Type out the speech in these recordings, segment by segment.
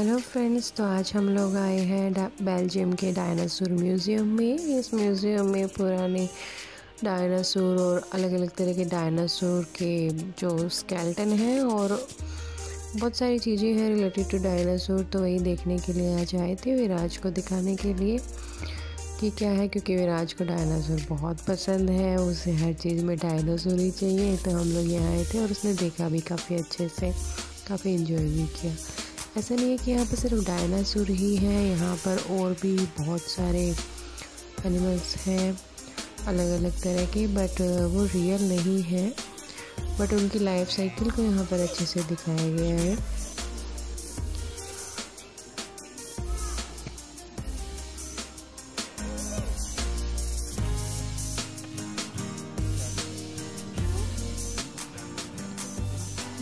Hello friends, तो आज हम लोग आए हैं बेल्जियम के डायनासोर म्यूज़ियम में। इस म्यूज़ियम में पुराने डायनासोर और अलग अलग तरह के डायनासोर के जो स्केलेटन हैं और बहुत सारी चीज़ें हैं रिलेटेड टू डायनासोर। तो वही देखने के लिए आज आए थे, विराज को दिखाने के लिए कि क्या है, क्योंकि विराज को डायनासोर बहुत पसंद है, उसे हर चीज़ में डायनासोर ही चाहिए। तो हम लोग यहाँ आए थे और उसने देखा भी काफ़ी अच्छे से, काफ़ी इन्जॉय भी किया। ऐसा नहीं है कि यहाँ पर सिर्फ डायनासोर ही हैं, यहाँ पर और भी बहुत सारे एनिमल्स हैं अलग अलग तरह के, बट वो रियल नहीं है, बट उनकी लाइफ साइकिल को यहाँ पर अच्छे से दिखाया गया है।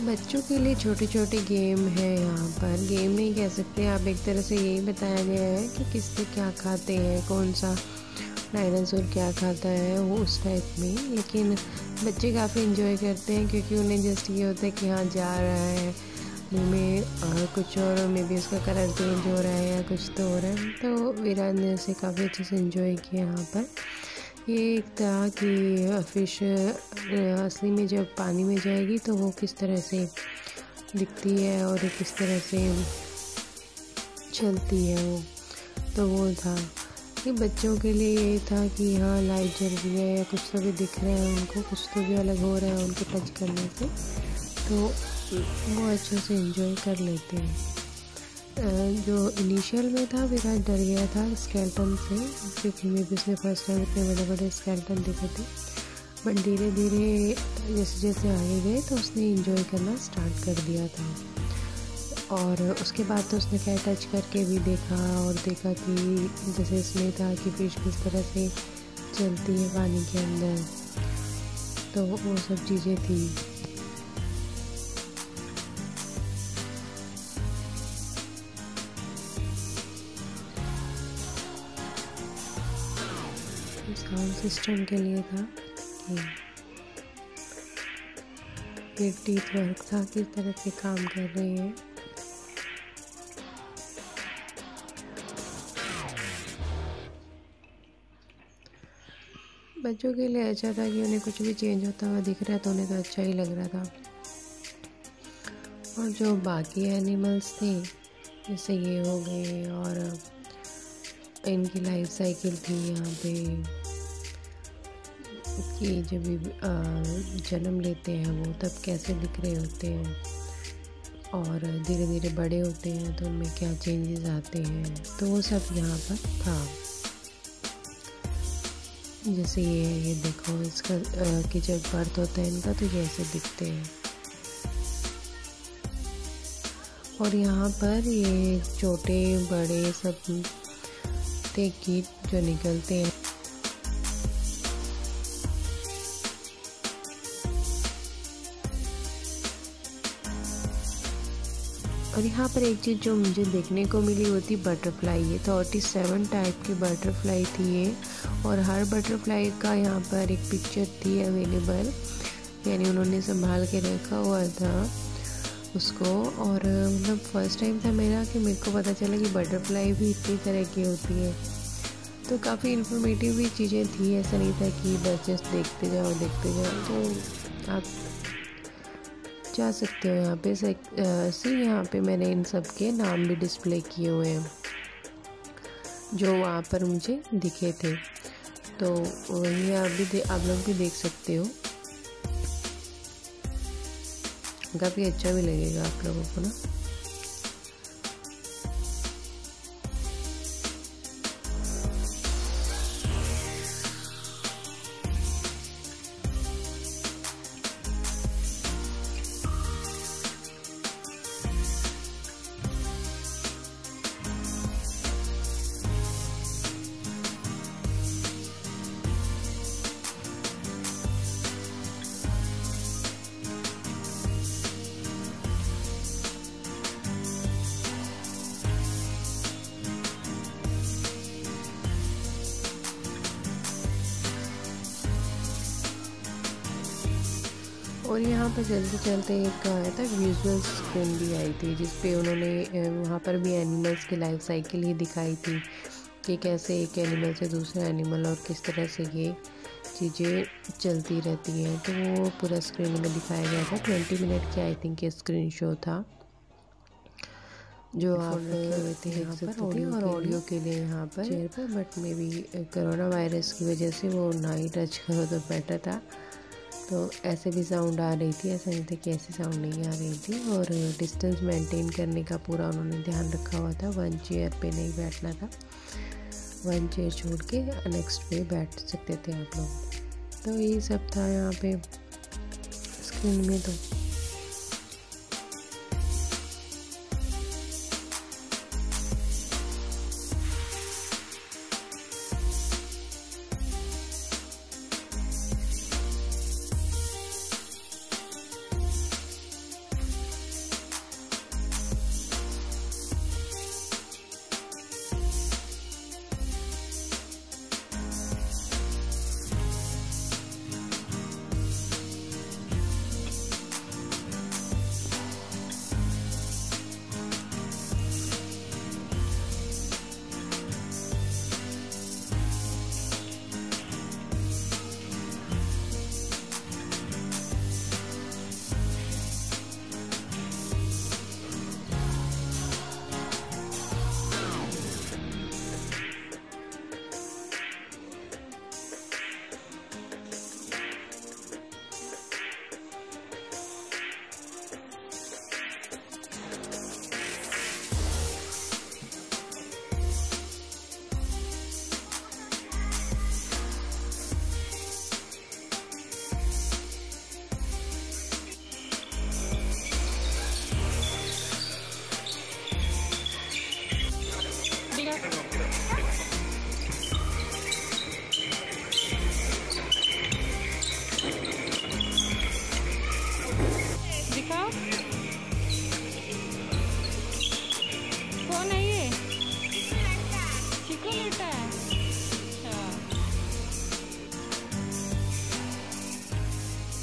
बच्चों के लिए छोटे छोटे गेम है यहाँ पर, गेम नहीं कह सकते आप, एक तरह से यही बताया गया है कि किससे क्या खाते हैं, कौन सा डायनासोर क्या खाता है, वो उस टाइप में। लेकिन बच्चे काफ़ी इन्जॉय करते हैं क्योंकि उन्हें जस्ट ये होता है कि हाँ जा रहा है मुँह में कुछ और मे भी उसका कलर चेंज हो रहा है या कुछ तो हो रहा है। तो विराज ने उसे काफ़ी अच्छे से इन्जॉय किया यहाँ पर। ये एक तरह की फ़िश असली में जब पानी में जाएगी तो वो किस तरह से दिखती है और किस तरह से चलती है वो, तो वो था कि बच्चों के लिए ये था कि हाँ लाइट जल रही है या कुछ तो भी दिख रहा है उनको, कुछ तो भी अलग हो रहा है उनको टच करने से, तो वो अच्छे से एंजॉय कर लेते हैं। जो इनिशियल में था विराज डर गया था स्केलेटन से, क्योंकि मे भी उसने फर्स्ट टाइम इतने बड़े बड़े स्केलेटन देखे थे, बट धीरे धीरे जैसे जैसे आगे गए तो उसने एंजॉय करना स्टार्ट कर दिया था। और उसके बाद तो उसने क्या टच करके भी देखा और देखा कि जैसे इसमें था कि फिश किस तरह से चलती है पानी के अंदर, तो वो सब चीज़ें थी। साउंड सिस्टम के लिए था कि टीथ वर्क था, किस तरह से काम कर रही है। बच्चों के लिए अच्छा था कि उन्हें कुछ भी चेंज होता हुआ दिख रहा है तो उन्हें तो अच्छा ही लग रहा था। और जो बाकी एनिमल्स थे जैसे ये हो गए और इनकी लाइफ साइकिल थी यहाँ पे कि जब जन्म लेते हैं वो तब कैसे दिख रहे होते हैं और धीरे धीरे बड़े होते हैं तो उनमें क्या चेंजेस आते हैं, तो वो सब यहाँ पर था। जैसे ये देखो इसका कि जब बर्थ होता है इनका तो ये ऐसे दिखते हैं। और यहाँ पर ये छोटे बड़े सब थे कीट जो निकलते हैं। और यहाँ पर एक चीज़ जो मुझे देखने को मिली वो थी बटरफ्लाई। ये 37 टाइप की बटरफ्लाई थी ये, और हर बटरफ्लाई का यहाँ पर एक पिक्चर थी अवेलेबल, यानी उन्होंने संभाल के रखा हुआ था उसको। और मतलब फर्स्ट टाइम था मेरा कि मेरे को पता चला कि बटरफ्लाई भी इतनी तरह की होती है। तो काफ़ी इन्फॉर्मेटिव भी चीज़ें थी, ऐसा नहीं था कि बस जस्ट देखते जाओ। तो आप जा सकते हो यहाँ पे यहाँ पे मैंने इन सब के नाम भी डिस्प्ले किए हुए हैं जो वहाँ पर मुझे दिखे थे, तो वही आप लोग भी देख सकते हो। काफ़ी अच्छा भी लगेगा आप लोगों को ना। और यहाँ पर चलते चलते एक आया था विजुअल स्क्रीन भी आई थी, जिस पे उन्होंने वहाँ पर भी एनिमल्स की लाइफ साइकिल ही दिखाई थी कि कैसे एक एनिमल से दूसरा एनिमल और किस तरह से ये चीज़ें चलती रहती हैं। तो वो पूरा स्क्रीन में दिखाया गया था। 20 मिनट की आई थिंक ये स्क्रीन शो था जो आप देख सकते थे। और ऑडियो के लिए यहाँ पर चेयर पर, but may be corona virus की वजह से वो ना ही टच करो तो बेटर था। तो ऐसे भी साउंड आ रही थी, ऐसा नहीं था कि ऐसी साउंड नहीं आ रही थी। और डिस्टेंस मेंटेन करने का पूरा उन्होंने ध्यान रखा हुआ था। 1 चेयर पे नहीं बैठना था, 1 चेयर छोड़ के नेक्स्ट पे बैठ सकते थे आप लोग। तो यही सब था यहाँ पे स्क्रीन में। तो कौन है ये? चिकू लेटा है।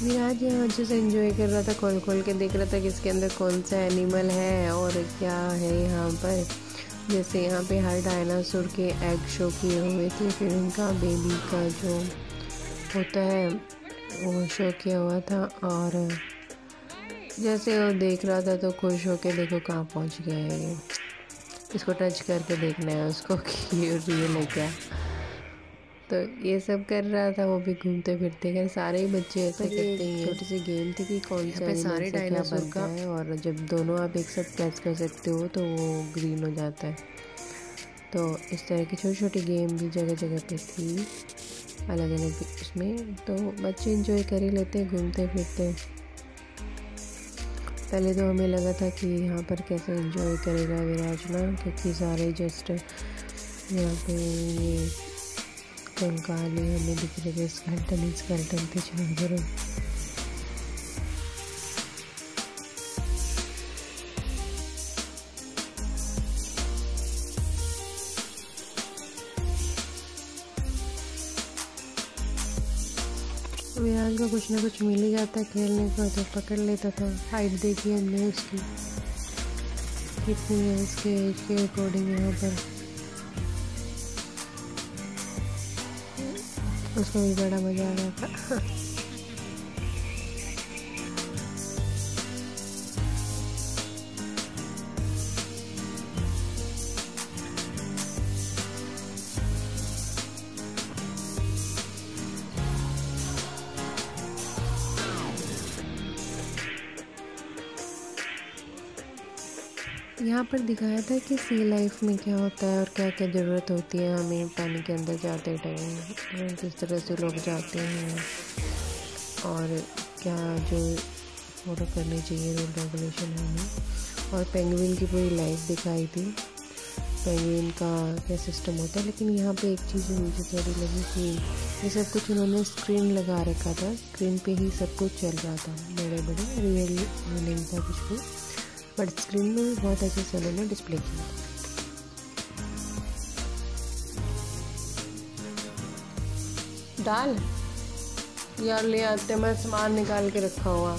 विराज यहाँ अच्छे से एंजॉय कर रहा था, खोल खोल के देख रहा था कि इसके अंदर कौन सा एनिमल है और क्या है यहाँ पर। जैसे यहाँ पे हर डायनासोर के एग शो किए हुए थे, फिर उनका बेबी का जो होता है वो शो किया हुआ था। और जैसे वो देख रहा था तो खुश होके देखो कहाँ पहुँच गया है ये। इसको टच करके देखना है उसको कि ये रियल है क्या। तो ये सब कर रहा था, वो भी घूमते फिरते। कर सारे ही बच्चे ऐसे करते हैं। छोटी सी गेम थी कि कौन सा सारे डायनासोर का है, और जब दोनों आप एक साथ कैच कर सकते हो तो वो ग्रीन हो जाता है। तो इस तरह की छोटी छोटी गेम भी जगह जगह पे थी अलग अलग उसमें। तो बच्चे इंजॉय कर ही लेते घूमते फिरते। पहले तो हमें लगा था कि यहाँ पर कैसे एंजॉय करेगा विराज ना, क्योंकि सारे जस्ट यहाँ पे ये कंकाल हमें दिख रहे थे, स्केलेटन थे चारों। विराज को कुछ ना कुछ मिल ही जाता है खेलने का, तो पकड़ लेता था। हाइट देखी हमने उसकी कितनी है, इसके एज के अकॉर्डिंग। यहाँ पर उसको भी बड़ा मजा आ रहा था। यहाँ पर दिखाया था कि सी लाइफ में क्या होता है और क्या क्या ज़रूरत होती है हमें पानी के अंदर जाते टाइम, किस तरह से लोग जाते हैं और क्या जो फॉलो करनी चाहिए रूल रेगुलेशन है हमें। और पेंगुइन की पूरी लाइफ दिखाई थी, पेंगुइन का क्या सिस्टम होता है। लेकिन यहाँ पे एक चीज़ मुझे थोड़ी लगी कि ये सब कुछ उन्होंने स्क्रीन लगा रखा था, स्क्रीन पे ही सब कुछ चल रहा था, बड़े बड़े रियल नहीं था कुछ भी, बट स्क्रीन में बहुत अच्छे से उन्होंने डिस्प्ले किया। डाल यार ले आते, मैं सामान निकाल के रखा हुआ।